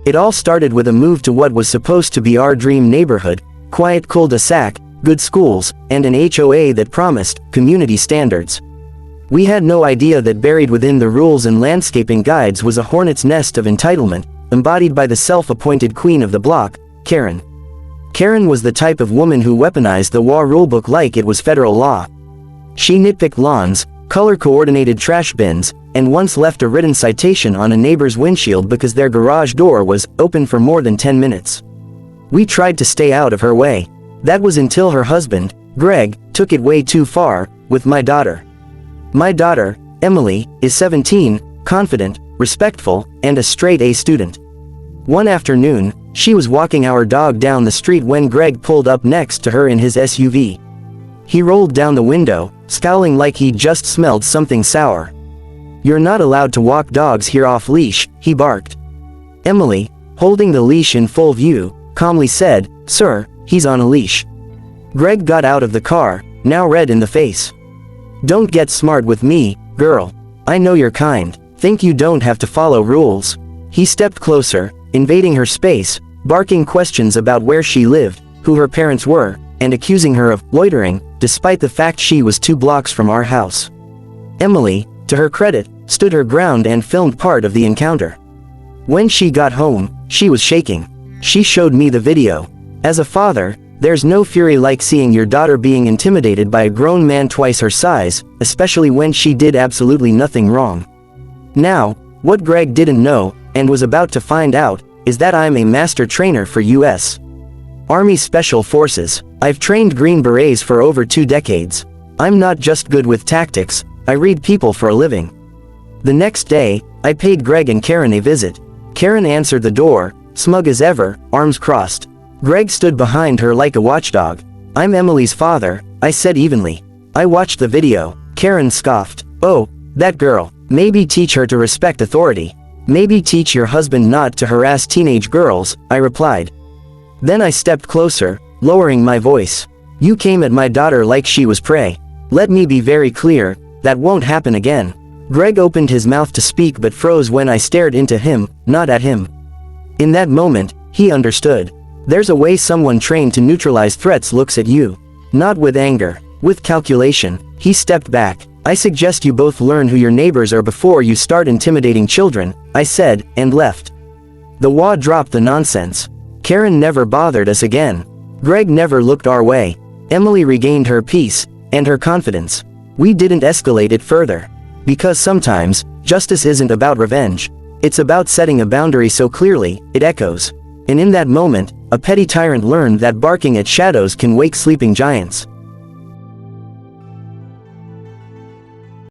It all started with a move to what was supposed to be our dream neighborhood, quiet cul-de-sac, good schools, and an HOA that promised community standards. We had no idea that buried within the rules and landscaping guides was a hornet's nest of entitlement, embodied by the self-appointed queen of the block, Karen. Karen was the type of woman who weaponized the WA rulebook like it was federal law. She nitpicked lawns, color-coordinated trash bins, and once left a written citation on a neighbor's windshield because their garage door was open for more than 10 minutes. We tried to stay out of her way. That was until her husband, Greg, took it way too far, with my daughter. My daughter, Emily, is 17, confident, respectful, and a straight-A student. One afternoon, she was walking our dog down the street when Greg pulled up next to her in his SUV. He rolled down the window, scowling like he'd just smelled something sour. "You're not allowed to walk dogs here off-leash," he barked. Emily, holding the leash in full view, calmly said, "Sir, he's on a leash." Greg got out of the car, now red in the face. "Don't get smart with me, girl. I know you're kind. Think you don't have to follow rules." He stepped closer, invading her space, barking questions about where she lived, who her parents were, and accusing her of loitering, despite the fact she was 2 blocks from our house. Emily, to her credit, stood her ground and filmed part of the encounter. When she got home, she was shaking. She showed me the video. As a father, there's no fury like seeing your daughter being intimidated by a grown man twice her size, especially when she did absolutely nothing wrong. Now, what Greg didn't know, and was about to find out, is that I'm a master trainer for U.S. Army Special Forces. I've trained Green Berets for over 2 decades. I'm not just good with tactics, I read people for a living. The next day, I paid Greg and Karen a visit. Karen answered the door, smug as ever, arms crossed. Greg stood behind her like a watchdog. "I'm Emily's father," I said evenly. "I watched the video." Karen scoffed. "Oh, that girl. Maybe teach her to respect authority. Maybe teach your husband not to harass teenage girls," I replied. Then I stepped closer, lowering my voice. "You came at my daughter like she was prey. Let me be very clear, that won't happen again." Greg opened his mouth to speak but froze when I stared into him, not at him. In that moment, he understood. There's a way someone trained to neutralize threats looks at you. Not with anger, with calculation. He stepped back. "I suggest you both learn who your neighbors are before you start intimidating children," I said, and left. The WA dropped the nonsense. Karen never bothered us again. Greg never looked our way. Emily regained her peace, and her confidence. We didn't escalate it further. Because sometimes, justice isn't about revenge. It's about setting a boundary so clearly, it echoes. And in that moment, a petty tyrant learned that barking at shadows can wake sleeping giants.